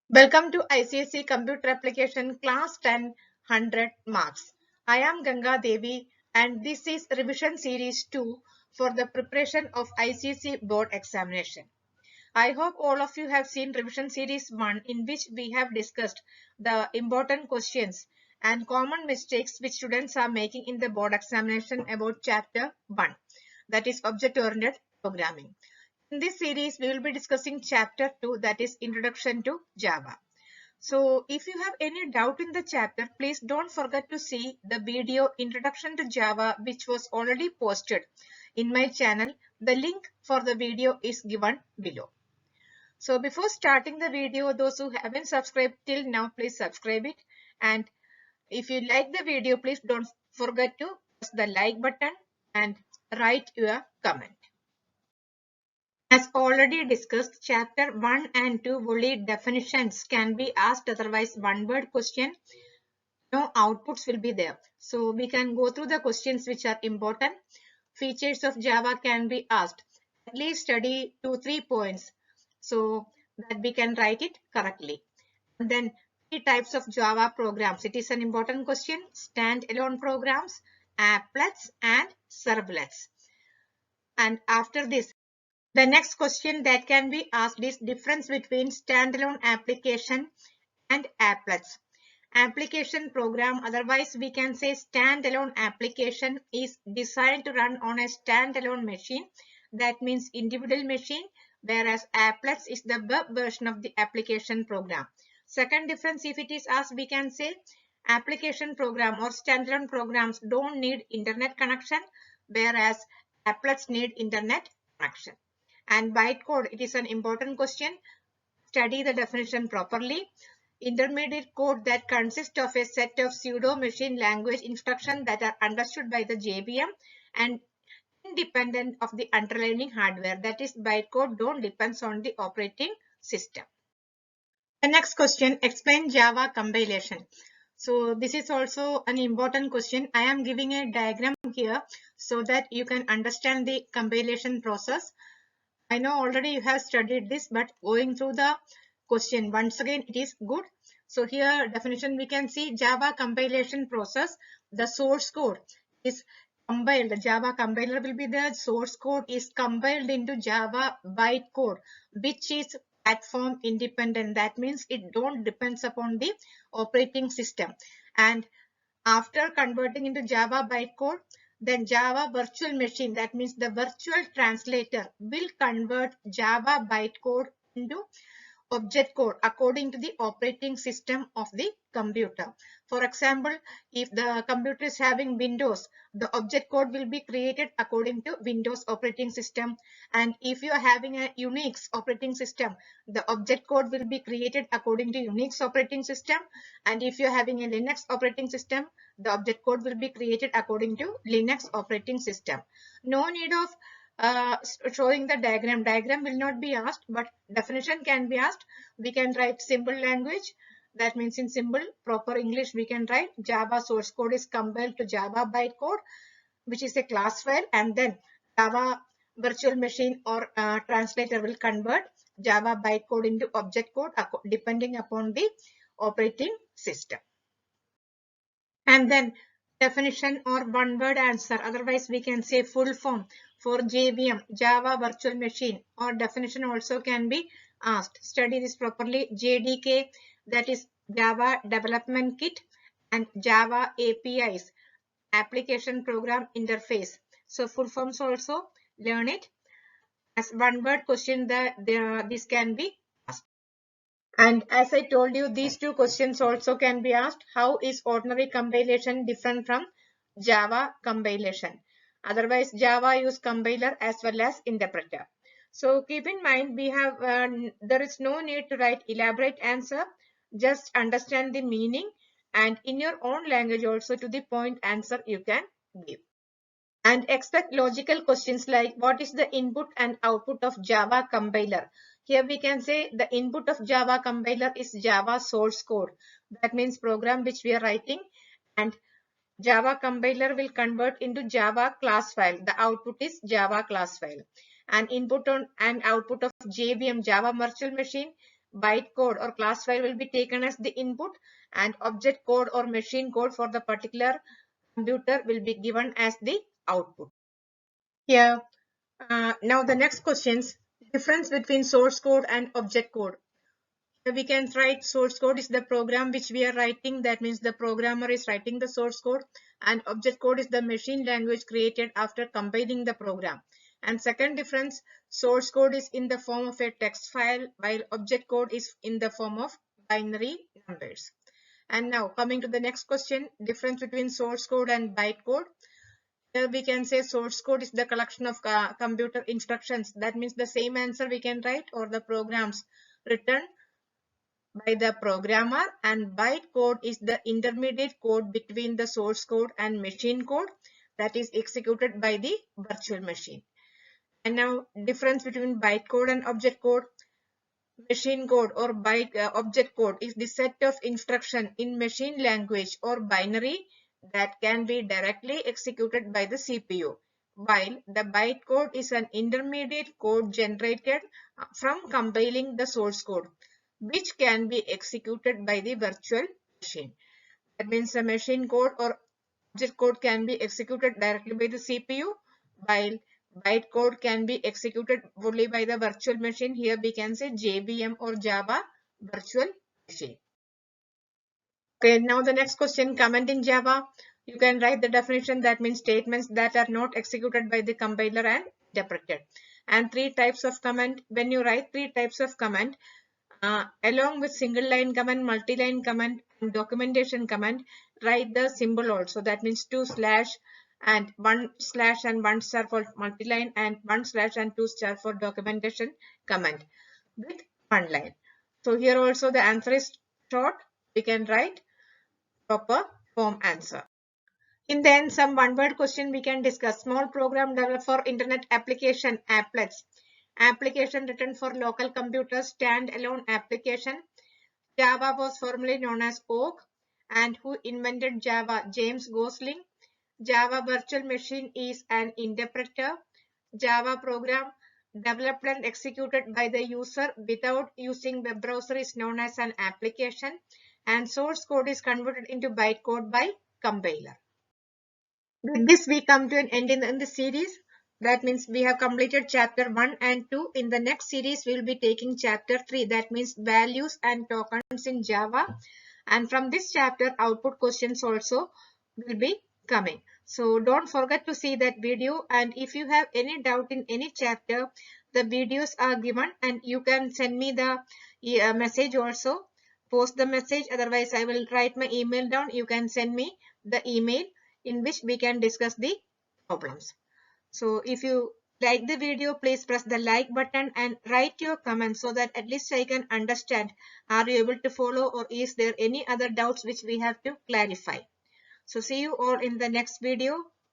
Welcome to ICSE Computer Application Class 10 100 Marks. I am Ganga Devi and this is Revision Series 2 for the preparation of ICSE Board Examination. I hope all of you have seen Revision Series 1 in which we have discussed the important questions and common mistakes which students are making in the board examination about Chapter 1, that is Object-Oriented Programming. In this series, we will be discussing Chapter 2, that is Introduction to Java. So if you have any doubt in the chapter, please don't forget to see the video Introduction to Java which was already posted in my channel. The link for the video is given below. So before starting the video, those who haven't subscribed till now, please subscribe it. And if you like the video, please don't forget to press the like button and write your comment. As already discussed, Chapter 1 and 2 only definitions can be asked, otherwise one-word question, no outputs will be there. So we can go through the questions which are important. Features of Java can be asked. At least study 2-3 points so that we can write it correctly. And then three types of Java programs. It is an important question. Standalone programs, applets and servlets. And after this, the next question that can be asked is difference between standalone application and applets. Application program, otherwise we can say standalone application, is designed to run on a standalone machine. That means individual machine, whereas applets is the web version of the application program. Second difference, if it is asked, we can say application program or standalone programs don't need internet connection, whereas applets need internet connection. And bytecode, it is an important question. Study the definition properly. Intermediate code that consists of a set of pseudo machine language instructions that are understood by the JVM and independent of the underlying hardware. That is, bytecode don't depends on the operating system. The next question, explain Java compilation. So this is also an important question. I am giving a diagram here so that you can understand the compilation process. I know already you have studied this, but going through the question once again, it is good. So here definition we can see Java compilation process. The source code is compiled. The Java compiler will be the source code is compiled into Java bytecode, which is platform independent. That means it don't depends upon the operating system. And after converting into Java bytecode, then Java virtual machine, that means the virtual translator, will convert Java bytecode into object code according to the operating system of the computer. For example, if the computer is having Windows, the object code will be created according to Windows operating system. And if you are having a Unix operating system, the object code will be created according to Unix operating system. And if you are having a Linux operating system, the object code will be created according to Linux operating system. No need of showing the diagram. Diagram will not be asked, but definition can be asked. We can write simple language. That means in simple, proper English, we can write Java source code is compiled to Java bytecode, which is a class file, and then Java virtual machine or translator will convert Java bytecode into object code depending upon the operating system. And then definition or one word answer, otherwise we can say full form for JVM, Java virtual machine, or definition also can be asked. Study this properly. JDK, that is Java development kit, and Java APIs, application program interface. So full forms also learn it. As one word question, this can be asked. And as I told you, these two questions also can be asked. How is ordinary compilation different from Java compilation? Otherwise, Java use compiler as well as interpreter. So keep in mind, we have there is no need to write elaborate answer. Just understand the meaning, and in your own language also to the point answer you can give. And expect logical questions like what is the input and output of Java compiler? Here we can say the input of Java compiler is Java source code. That means program which we are writing, and Java compiler will convert into Java class file. The output is Java class file. And input on and output of JVM, Java virtual machine, byte code or class file will be taken as the input, and object code or machine code for the particular computer will be given as the output. Here, now the next questions, difference between source code and object code. Here we can write source code is the program which we are writing, that means the programmer is writing the source code, and object code is the machine language created after compiling the program. And second difference, source code is in the form of a text file while object code is in the form of binary numbers. And now coming to the next question, difference between source code and byte code. Here we can say source code is the collection of computer instructions. That means the same answer we can write, or the programs written by the programmer, and byte code is the intermediate code between the source code and machine code that is executed by the virtual machine. And now difference between byte code and object code. Machine code or byte object code is the set of instruction in machine language or binary that can be directly executed by the CPU, while the byte code is an intermediate code generated from compiling the source code, which can be executed by the virtual machine. That means the machine code or object code can be executed directly by the CPU, while byte code can be executed only by the virtual machine. Here we can say JVM or Java Virtual Machine. Okay, now the next question, comment in Java. You can write the definition, that means statements that are not executed by the compiler and interpreted. And three types of comment. When you write three types of comment, along with single line comment, multi-line comment, and documentation comment, write the symbol also. That means 2/ and 1/ and 1* for multi-line, and 1/ and 2* for documentation comment with one line. So here also the answer is short. We can write proper form answer. In the end, some one-word question we can discuss. Small program developed for internet application, applets. Application written for local computers, standalone application. Java was formerly known as Oak. And who invented Java? James Gosling. Java Virtual Machine is an interpreter. Java program developed and executed by the user without using web browser is known as an application. And source code is converted into bytecode by compiler. With this, we come to an end in the series. That means we have completed chapter 1 and 2. In the next series, we will be taking chapter 3. That means values and tokens in Java. And from this chapter, output questions also will be coming. So don't forget to see that video. And if you have any doubt in any chapter, the videos are given and you can send me the message also. Post the message. Otherwise, I will write my email down. You can send me the email in which we can discuss the problems. So if you like the video, please press the like button and write your comments so that at least I can understand, are you able to follow, or is there any other doubts which we have to clarify. So see you all in the next video.